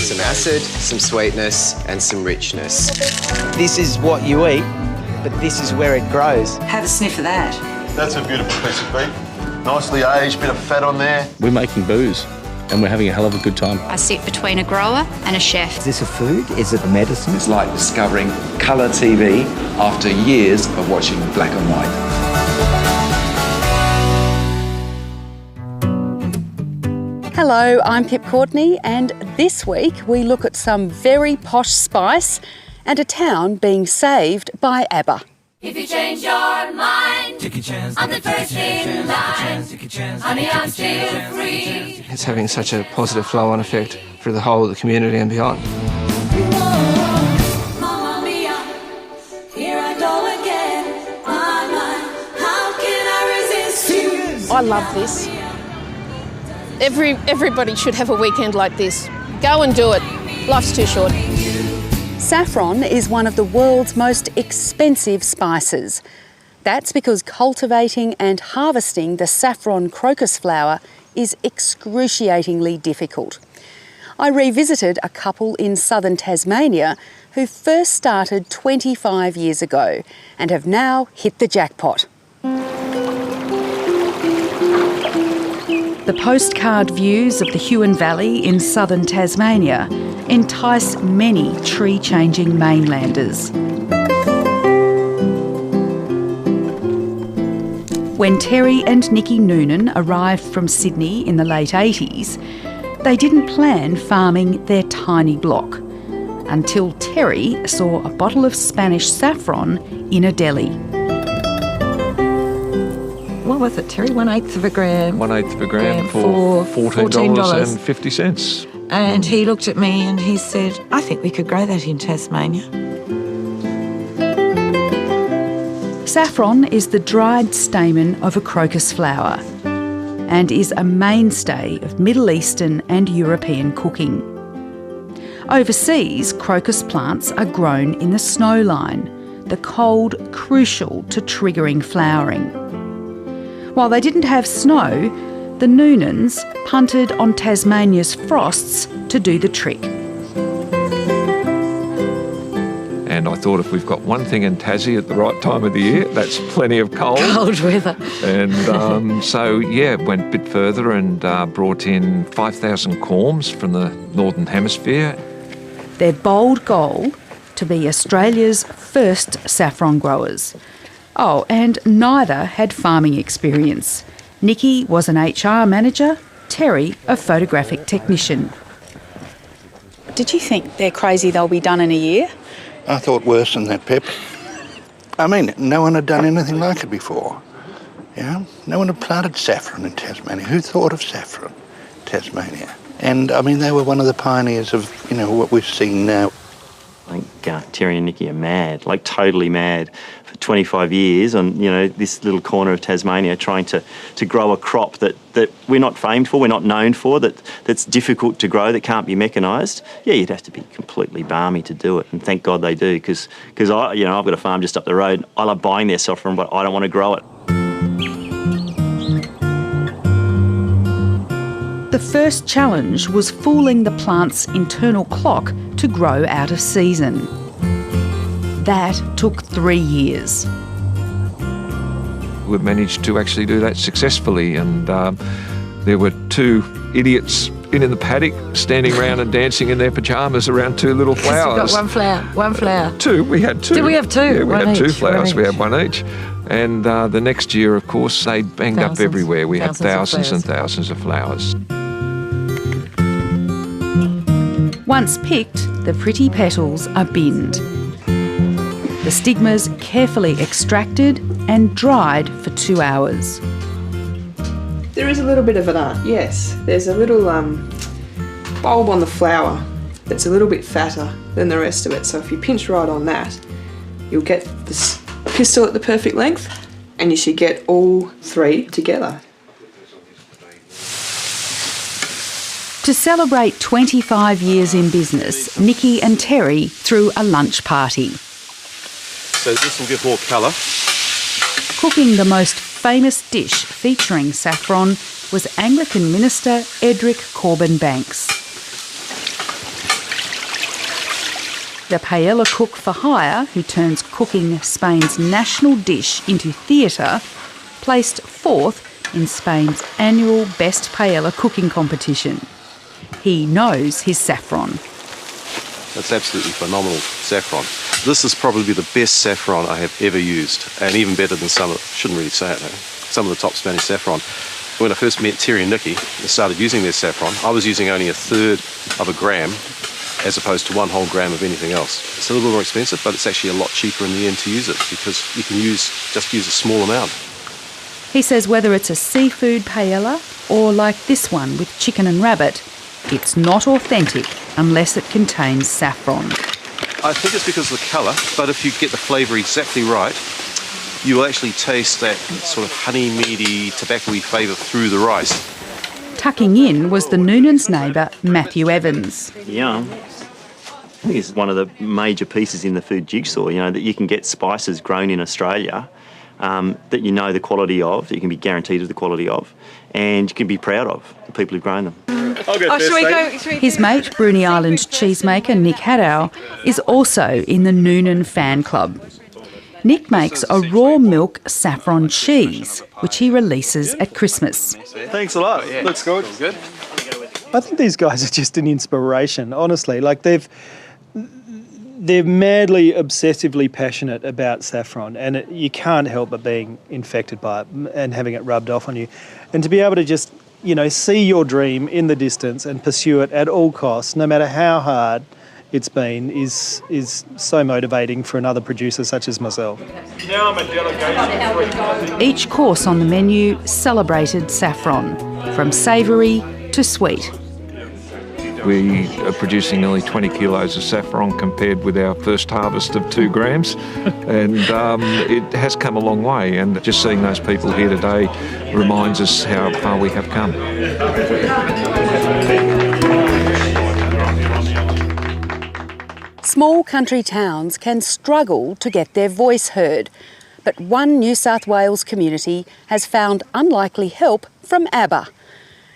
Some acid, some sweetness, and some richness. This is what you eat, but this is where it grows. Have a sniff of that. That's a beautiful piece of beef. Nicely aged, bit of fat on there. We're making booze and we're having a hell of a good time. I sit between a grower and a chef. Is this a food? Is it a medicine? It's like discovering colour TV after years of watching black and white. Hello, I'm Pip Courtney, and this week we look at some very posh spice and a town being saved by ABBA. If you change your mind, take a chance, I'm the first in line. Honey, I'm still free. It's having such a positive flow-on effect for the whole of the community and beyond. Mamma mia, here I go again. My, how can I resist you? I love this. Everybody should have a weekend like this. Go and do it. Life's too short. Saffron is one of the world's most expensive spices. That's because cultivating and harvesting the saffron crocus flower is excruciatingly difficult. I revisited a couple in southern Tasmania who first started 25 years ago and have now hit the jackpot. The postcard views of the Huon Valley in southern Tasmania entice many tree-changing mainlanders. When Terry and Nikki Noonan arrived from Sydney in the late 80s, they didn't plan farming their tiny block until Terry saw a bottle of Spanish saffron in a deli. What was it, Terry? 1/8 of a gram. 1/8 of a gram for $14.50. And he looked at me and he said, I think we could grow that in Tasmania. Saffron is the dried stamen of a crocus flower and is a mainstay of Middle Eastern and European cooking. Overseas, crocus plants are grown in the snow line, the cold crucial to triggering flowering. While they didn't have snow, the Noonans punted on Tasmania's frosts to do the trick. And I thought if we've got one thing in Tassie at the right time of the year, that's plenty of cold. Cold weather. And went a bit further and brought in 5,000 corms from the Northern Hemisphere. Their bold goal, to be Australia's first saffron growers. Oh, and neither had farming experience. Nikki was an HR manager, Terry a photographic technician. Did you think they're crazy they'll be done in a year? I thought worse than that, Pip. I mean, no one had done anything like it before. You know, no one had planted saffron in Tasmania. Who thought of saffron, Tasmania? And, I mean, they were one of the pioneers of, what we're seeing now. I think Terry and Nikki are mad, like totally mad, for 25 years on, this little corner of Tasmania trying to grow a crop that we're not famed for, we're not known for, that's difficult to grow, that can't be mechanised. Yeah, you'd have to be completely balmy to do it, and thank God they do, because I've got a farm just up the road. I love buying their saffron, but I don't want to grow it. The first challenge was fooling the plant's internal clock to grow out of season. That took 3 years. We've managed to actually do that successfully, and there were two idiots in the paddock standing around and dancing in their pyjamas around two little flowers. You've got one flower. Two, we had two. Did we have two? Yeah, we had two each, flowers, we had one each. And the next year, of course, they banged up everywhere. We had thousands and thousands of flowers. Once picked, the pretty petals are binned. The stigmas carefully extracted and dried for 2 hours. There is a little bit of an art, yes. There's a little bulb on the flower that's a little bit fatter than the rest of it. So if you pinch right on that, you'll get this pistil at the perfect length, and you should get all three together. To celebrate 25 years in business, Nikki and Terry threw a lunch party. So this will give more colour. Cooking the most famous dish featuring saffron was Anglican minister Edric Corbin Banks. the paella cook for hire who turns cooking Spain's national dish into theatre, placed 4th in Spain's annual Best Paella Cooking competition. He knows his saffron. That's absolutely phenomenal saffron. This is probably the best saffron I have ever used, and even better than some of the top Spanish saffron. When I first met Terry and Nikki and started using their saffron, I was using only 1/3 of a gram as opposed to 1 whole gram of anything else. It's a little bit more expensive, but it's actually a lot cheaper in the end to use it because you can just use a small amount. He says whether it's a seafood paella or like this one with chicken and rabbit, it's not authentic unless it contains saffron. I think it's because of the colour, but if you get the flavour exactly right, you will actually taste that sort of honey, meaty, tobacco-y flavour through the rice. Tucking in was the Noonan's neighbour, Matthew Evans. Yum. I think it's one of the major pieces in the food jigsaw, that you can get spices grown in Australia that you know the quality of, that you can be guaranteed of the quality of, and you can be proud of the people who've grown them. His mate, Bruny Island cheesemaker Nick Haddow, is also in the Noonan fan club. Nick makes a raw milk saffron cheese, which he releases at Christmas. Thanks a lot. Yeah. Looks good. Good. I think these guys are just an inspiration, honestly. Like they're madly, obsessively passionate about saffron, and you can't help but being infected by it and having it rubbed off on you. And to be able to just, see your dream in the distance and pursue it at all costs, no matter how hard it's been, is so motivating for another producer such as myself. Now I'm a delegation. Each course on the menu celebrated saffron, from savoury to sweet. We are producing nearly 20 kilos of saffron compared with our first harvest of 2 grams. And it has come a long way. And just seeing those people here today reminds us how far we have come. Small country towns can struggle to get their voice heard. But one New South Wales community has found unlikely help from ABBA.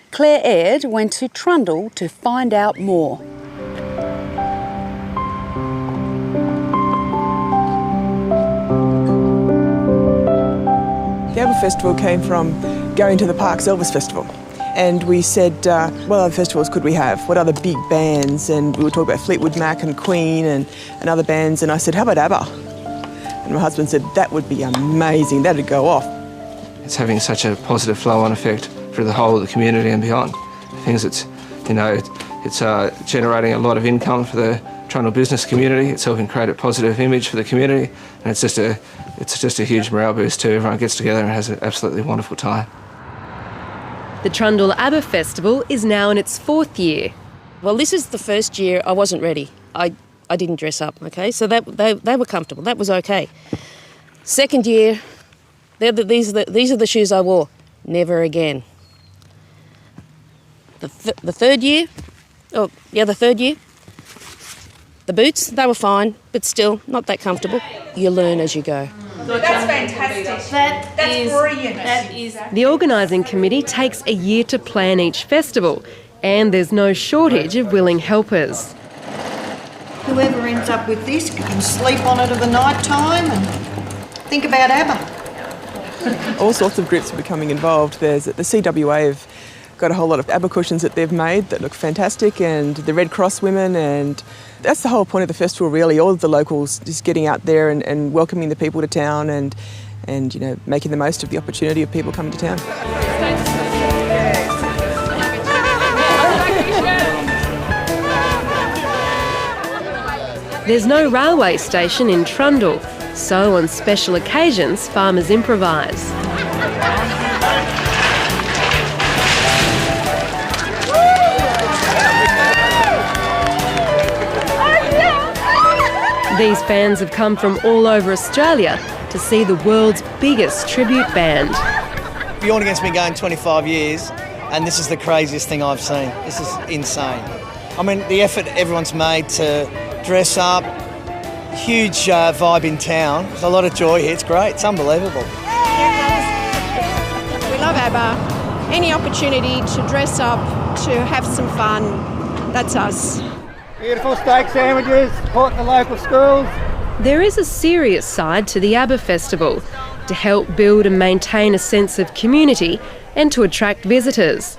Claire Aird went to Trundle to find out more. The ABBA Festival came from going to the Parks Elvis Festival. And we said, what other festivals could we have? What other big bands? And we were talking about Fleetwood Mac and Queen and other bands. And I said, how about ABBA? And my husband said, that would be amazing. That'd go off. It's having such a positive flow-on effect for the whole of the community and beyond. Things it's generating a lot of income for the Trundle business community. It's helping create a positive image for the community, and it's just a huge morale boost too. Everyone gets together and has an absolutely wonderful time. The Trundle ABBA Festival is now in its 4th year. Well, this is the first year I wasn't ready. I didn't dress up, okay? So they were comfortable. That was okay. Second year, these are the shoes I wore. Never again. The third year, the boots, they were fine, but still not that comfortable. You learn as you go. That's fantastic. That's brilliant. The organising committee takes a year to plan each festival, and there's no shortage of willing helpers. Whoever ends up with this can sleep on it of the night time and think about ABBA. All sorts of groups are becoming involved. There's the CWA have got a whole lot of ABBA cushions that they've made that look fantastic, and the Red Cross women, and that's the whole point of the festival really. All of the locals just getting out there and welcoming the people to town and making the most of the opportunity of people coming to town. There's no railway station in Trundle, so on special occasions farmers improvise. These fans have come from all over Australia to see the world's biggest tribute band. Beyond Against me going 25 years, and this is the craziest thing I've seen. This is insane. I mean, the effort everyone's made to dress up, huge vibe in town. There's a lot of joy here. It's great. It's unbelievable. We love ABBA. Any opportunity to dress up, to have some fun, that's us. Beautiful steak sandwiches, supporting the local schools. There is a serious side to the ABBA Festival, to help build and maintain a sense of community and to attract visitors.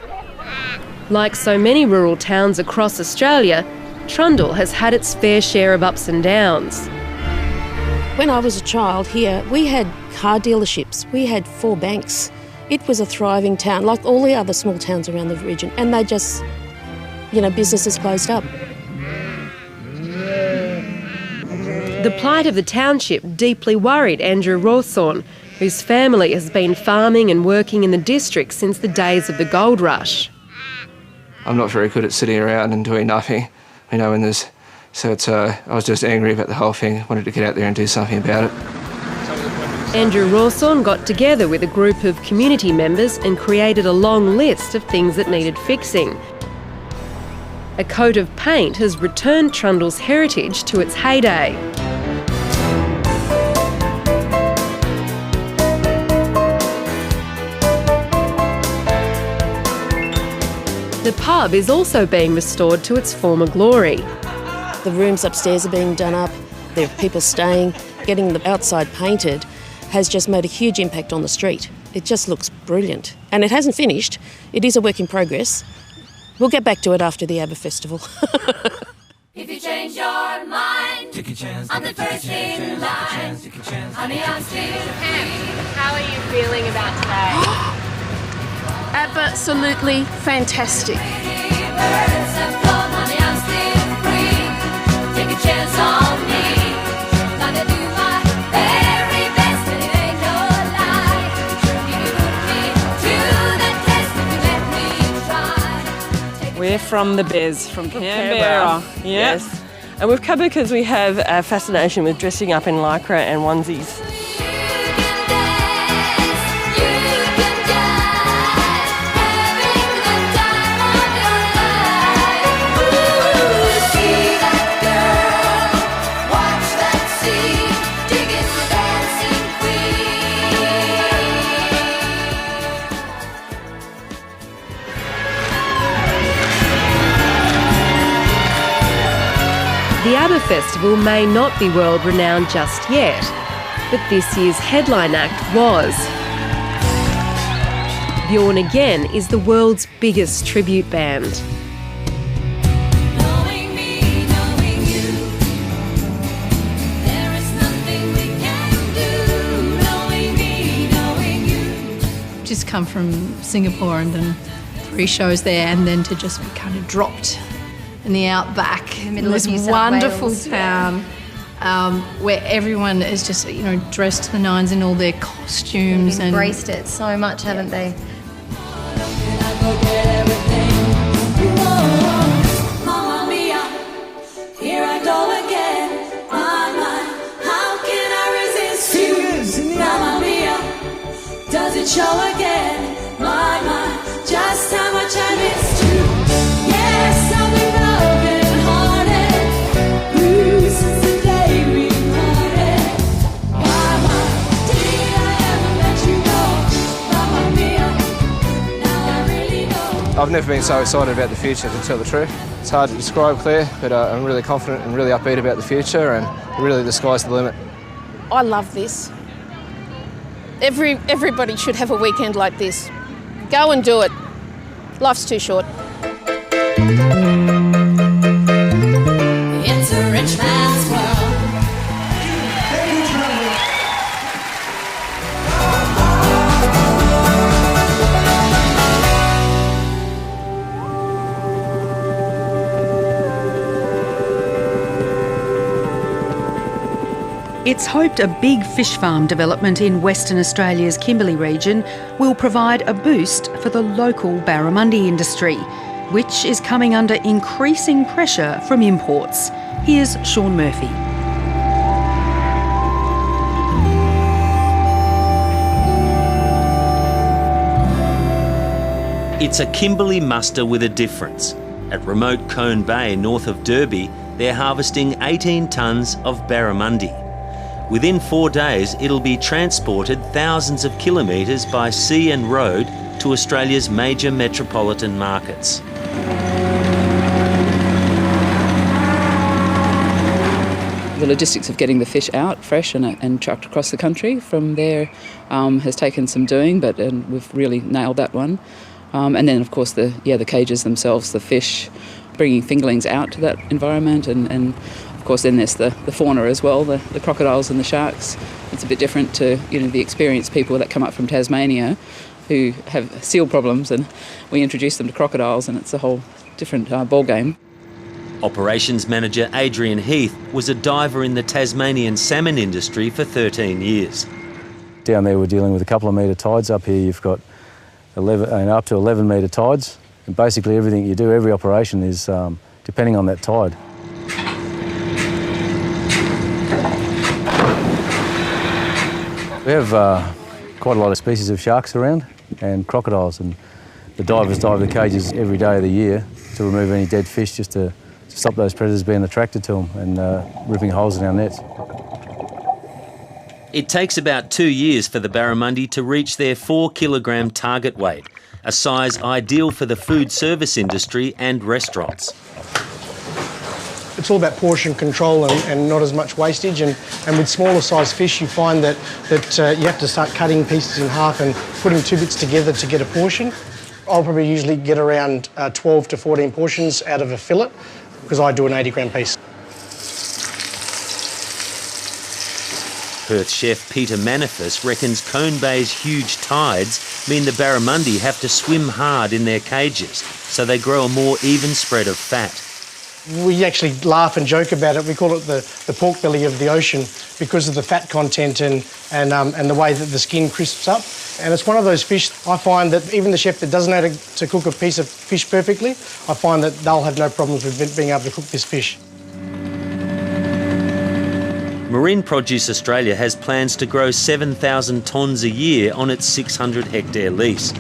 Like so many rural towns across Australia, Trundle has had its fair share of ups and downs. When I was a child here, we had car dealerships, we had 4 banks. It was a thriving town, like all the other small towns around the region, and they just, businesses closed up. The plight of the township deeply worried Andrew Rawthorne, whose family has been farming and working in the district since the days of the gold rush. I'm not very good at sitting around and doing nothing, when there's... So I was just angry about the whole thing, wanted to get out there and do something about it. Andrew Rawthorne got together with a group of community members and created a long list of things that needed fixing. A coat of paint has returned Trundle's heritage to its heyday. The pub is also being restored to its former glory. The rooms upstairs are being done up, there are people staying. Getting the outside painted has just made a huge impact on the street. It just looks brilliant. And it hasn't finished, it is a work in progress. We'll get back to it after the ABBA Festival. If you change your mind, take a chance. I'm the first in line. Honey, I'm still free. How are you feeling about today? Absolutely fantastic. Birds have flown, honey, I'm still free. Take a chance on me. Gonna do my very best, and it ain't no lie. You put me to the test if you let me try. We're from the Bez, from Canberra. Yes. And we've come because we have a fascination with dressing up in lycra and onesies. The ABBA Festival may not be world renowned just yet, but this year's headline act was. Bjorn Again is the world's biggest tribute band. Knowing me, knowing you, there is nothing we can do. Knowing me, knowing you. Just come from Singapore and done 3 shows there, and then to just be kind of dropped in the outback, in this wonderful town, where everyone is just, dressed to the nines in all their costumes. They've embraced it so much, haven't they? Mamma mia, here I go again. My, how can I resist you? Mamma mia, does it show again? My, just how much I missed you. Yes, I've been broken-hearted, blue since the day we parted. My, did I ever let you go? Mamma mia, now I really know. I've never been so excited about the future, to tell the truth. It's hard to describe, Claire, but I'm really confident and really upbeat about the future, and really the sky's the limit. I love this. Everybody should have a weekend like this. Go and do it. Life's too short. It's a rich man's world. It's hoped a big fish farm development in Western Australia's Kimberley region will provide a boost for the local barramundi industry, which is coming under increasing pressure from imports. Here's Sean Murphy. It's a Kimberley muster with a difference. At remote Cone Bay, north of Derby, they're harvesting 18 tonnes of barramundi. Within 4 days, it'll be transported thousands of kilometres by sea and road to Australia's major metropolitan markets. logistics of getting the fish out fresh and trucked across the country from there has taken some doing, but we've really nailed that one. And then, of course, the cages themselves, the fish, bringing fingerlings out to that environment, and of course then there's the fauna as well, the crocodiles and the sharks. It's a bit different to the experienced people that come up from Tasmania who have seal problems, and we introduce them to crocodiles, and it's a whole different ball game. Operations manager Adrian Heath was a diver in the Tasmanian salmon industry for 13 years. Down there we're dealing with a couple of metre tides. Up here you've got 11, up to 11 metre tides, and basically everything you do, every operation is depending on that tide. We have quite a lot of species of sharks around and crocodiles, and the divers dive the cages every day of the year to remove any dead fish, just to stop those predators being attracted to them and ripping holes in our nets. It takes about 2 years for the barramundi to reach their 4 kilogram target weight, a size ideal for the food service industry and restaurants. It's all about portion control and not as much wastage, and with smaller size fish you find that you have to start cutting pieces in half and putting 2 bits together to get a portion. I'll probably usually get around 12 to 14 portions out of a fillet, because I do an 80-gram piece. Perth chef Peter Manifest reckons Cone Bay's huge tides mean the barramundi have to swim hard in their cages, so they grow a more even spread of fat. We actually laugh and joke about it. We call it the pork belly of the ocean because of the fat content and the way that the skin crisps up. And it's one of those fish, I find that even the chef that doesn't know how to cook a piece of fish perfectly, I find that they'll have no problems with being able to cook this fish. Marine Produce Australia has plans to grow 7,000 tonnes a year on its 600-hectare lease.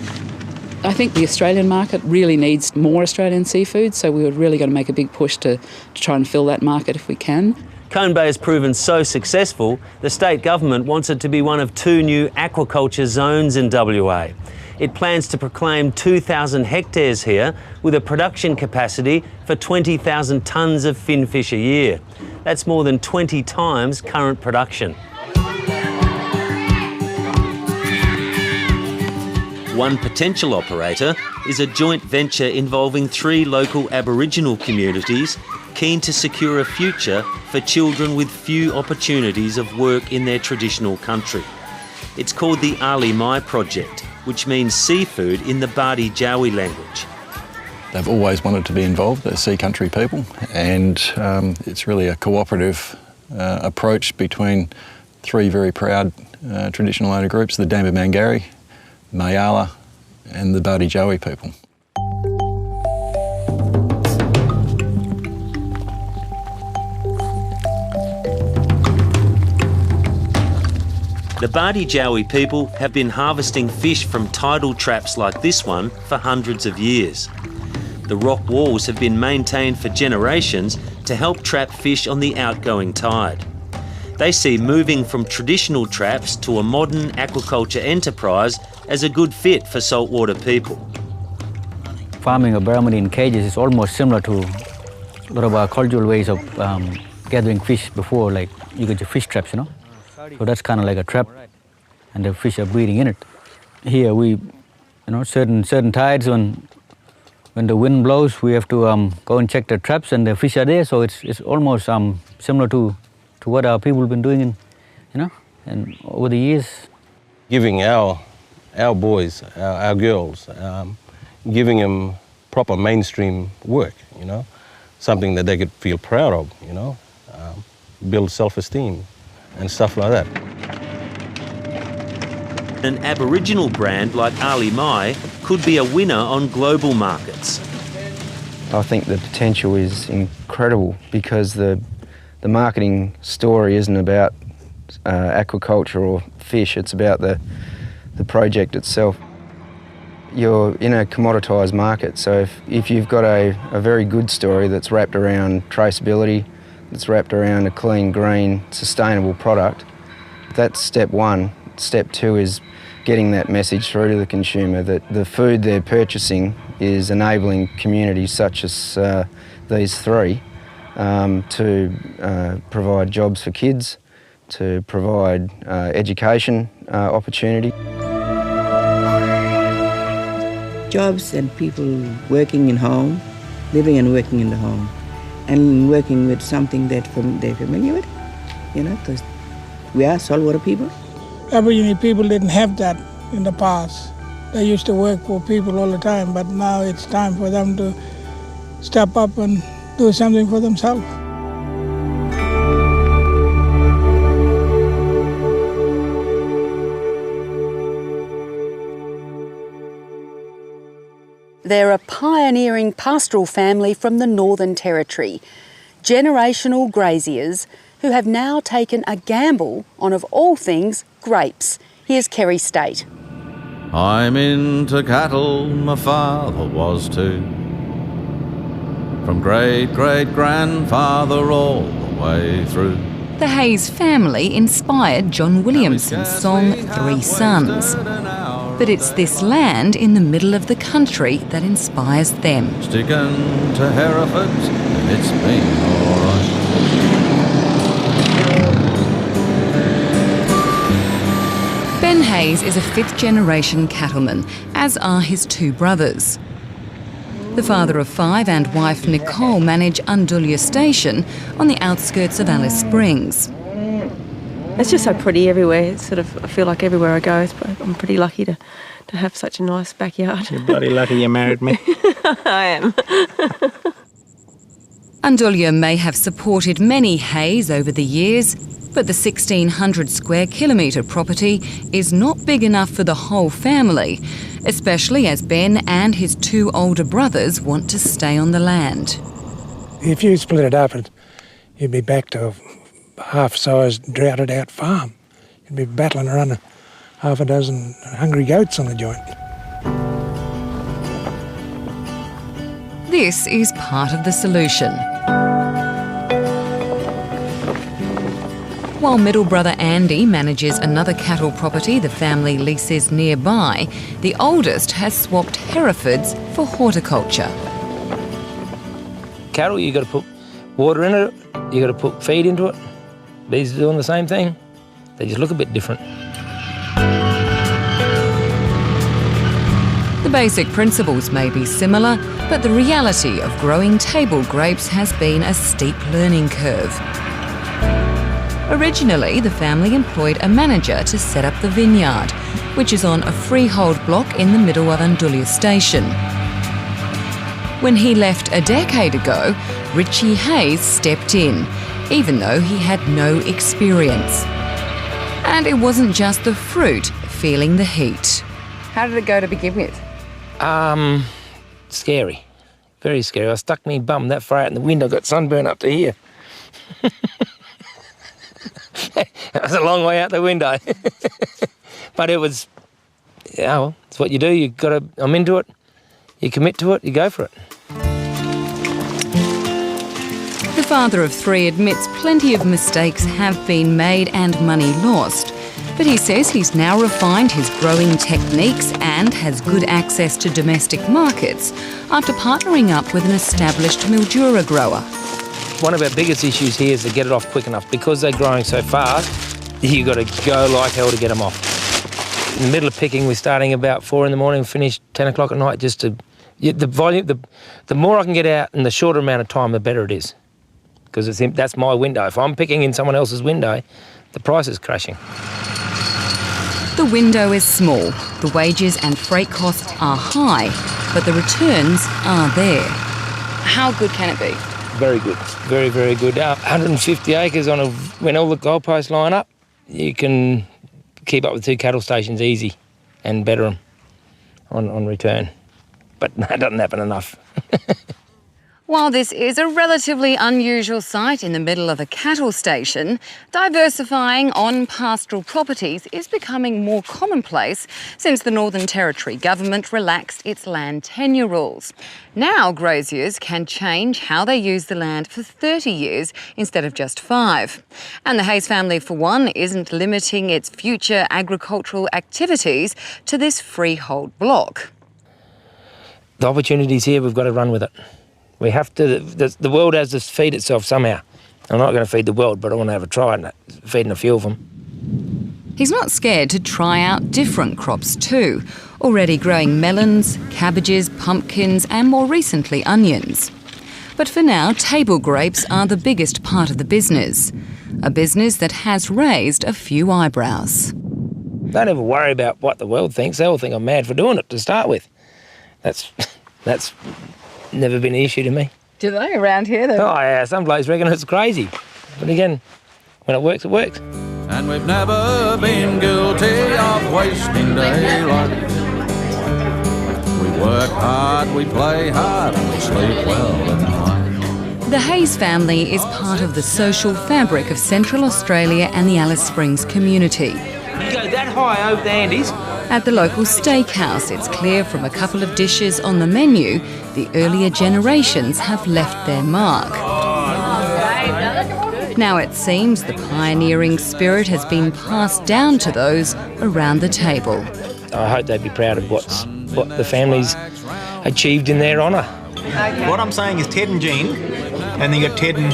I think the Australian market really needs more Australian seafood, so we're really going to make a big push to try and fill that market if we can. Cone Bay has proven so successful, the state government wants it to be one of 2 new aquaculture zones in WA. It plans to proclaim 2,000 hectares here with a production capacity for 20,000 tonnes of finfish a year. That's more than 20 times current production. One potential operator is a joint venture involving 3 local Aboriginal communities keen to secure a future for children with few opportunities of work in their traditional country. It's called the Ali Mai Project, which means seafood in the Bardi Jawi language. They've always wanted to be involved, they're sea country people, and it's really a cooperative approach between 3 very proud traditional owner groups, the Damba Mangari, Mayala and the Bardi Jawi people. The Bardi Jawi people have been harvesting fish from tidal traps like this one for hundreds of years. The rock walls have been maintained for generations to help trap fish on the outgoing tide. They see moving from traditional traps to a modern aquaculture enterprise as a good fit for saltwater people. Farming of barramundi in cages is almost similar to a lot of our cultural ways of gathering fish before, like you get your fish traps, you know? So that's kind of like a trap, and the fish are breeding in it. Here we, certain tides, when the wind blows, we have to go and check the traps, and the fish are there, so it's almost similar to what our people have been doing, and over the years. Giving our boys, our girls, giving them proper mainstream work, something that they could feel proud of, build self-esteem and stuff like that. An Aboriginal brand like Ali Mai could be a winner on global markets. I think the potential is incredible because the marketing story isn't about aquaculture or fish, it's about the project itself. You're in a commoditised market, so if you've got a very good story that's wrapped around traceability, that's wrapped around a clean, green, sustainable product, that's step 1. Step 2 is getting that message through to the consumer that the food they're purchasing is enabling communities such as these 3 to provide jobs for kids, to provide education opportunity. Jobs and people working in home, living and working in the home, and working with something that they're familiar with, you know, because we are saltwater people. Aboriginal people didn't have that in the past. They used to work for people all the time, but now it's time for them to step up and do something for themselves. They're a pioneering pastoral family from the Northern Territory, generational graziers who have now taken a gamble on, of all things, grapes. Here's Kerry State. I'm into cattle, my father was too. From great-great-grandfather all the way through. The Hayes family inspired John Williamson's song 3 Sons. But it's this land in the middle of the country that inspires them. Sticking to Herefords, and it's been alright. Ben Hayes is a 5th-generation cattleman, as are his 2 brothers. The father of 5 and wife Nicole manage Undullia Station on the outskirts of Alice Springs. It's just so pretty everywhere. It's sort of, I feel like everywhere I go, I'm pretty lucky to have such a nice backyard. You're bloody lucky you married me. I am. Undullia may have supported many Hayes over the years, but the 1,600 square kilometre property is not big enough for the whole family, especially as Ben and his 2 older brothers want to stay on the land. If you split it up, you'd be back to half-sized, droughted-out farm. You'd be battling around half a dozen hungry goats on the joint. This is part of the solution. While middle brother Andy manages another cattle property the family leases nearby, the oldest has swapped Herefords for horticulture. Cattle, you got to put water in it, you got to put feed into it. These are doing the same thing. They just look a bit different. The basic principles may be similar, but the reality of growing table grapes has been a steep learning curve. Originally, the family employed a manager to set up the vineyard, which is on a freehold block in the middle of Undullia Station. When he left a decade ago, Richie Hayes stepped in, even though he had no experience. And it wasn't just the fruit feeling the heat. How did it go to begin with? Scary. Very scary. I stuck me bum that far out in the wind, I got sunburn up to here. It was a long way out the window. But it was, yeah, well, it's what you do. I'm into it. You commit to it, you go for it. The father of 3 admits plenty of mistakes have been made and money lost, but he says he's now refined his growing techniques and has good access to domestic markets after partnering up with an established Mildura grower. One of our biggest issues here is to get it off quick enough. Because they're growing so fast, you've got to go like hell to get them off. In the middle of picking, we're starting about 4 in the morning, finish 10 o'clock at night, just to... The volume, the more I can get out in the shorter amount of time, the better it is. Because that's my window. If I'm picking in someone else's window, the price is crashing. The window is small, the wages and freight costs are high, but the returns are there. How good can it be? Very good, very, very good. 150 acres when all the goalposts line up, you can keep up with 2 cattle stations easy and better them on return. But that doesn't happen enough. While this is a relatively unusual site in the middle of a cattle station, diversifying on pastoral properties is becoming more commonplace since the Northern Territory government relaxed its land tenure rules. Now graziers can change how they use the land for 30 years instead of just 5. And the Hayes family, for one, isn't limiting its future agricultural activities to this freehold block. The opportunity's here, we've got to run with it. We have to, the world has to feed itself somehow. I'm not going to feed the world, but I want to have a try at feeding a few of them. He's not scared to try out different crops too, already growing melons, cabbages, pumpkins and more recently onions. But for now, table grapes are the biggest part of the business, a business that has raised a few eyebrows. Don't ever worry about what the world thinks. They all think I'm mad for doing it to start with. That's never been an issue to me. Do they around here? Oh yeah, some blokes reckon it's crazy. But again, when it works, it works. And we've never been guilty of wasting daylight. We work hard, we play hard, and we sleep well at night. The Hayes family is part of the social fabric of Central Australia and the Alice Springs community. You go that high over the Andes. At the local steakhouse, it's clear from a couple of dishes on the menu, the earlier generations have left their mark. Now it seems the pioneering spirit has been passed down to those around the table. I hope they'd be proud of what the family's achieved in their honour. Okay. What I'm saying is Ted and Jean, and then you got Ted and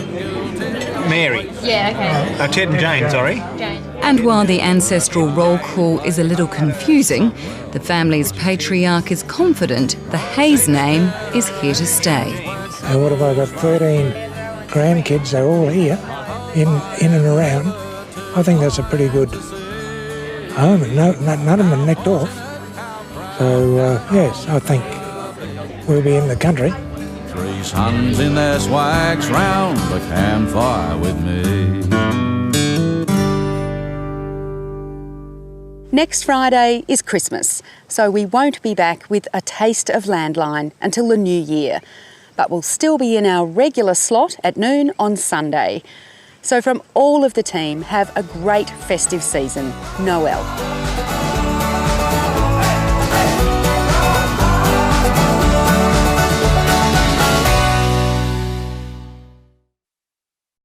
Mary. Yeah, okay. Ted and Jane, sorry. Jane. And while the ancestral roll call is a little confusing, the family's patriarch is confident the Hayes name is here to stay. And what have I got? 13 grandkids, they're all here, in and around. I think that's a pretty good home, and none of them are necked off. So, yes, I think we'll be in the country. 3 sons in their swags round the campfire with me. Next Friday is Christmas, so we won't be back with a taste of Landline until the new year. But we'll still be in our regular slot at noon on Sunday. So from all of the team, have a great festive season. Noel.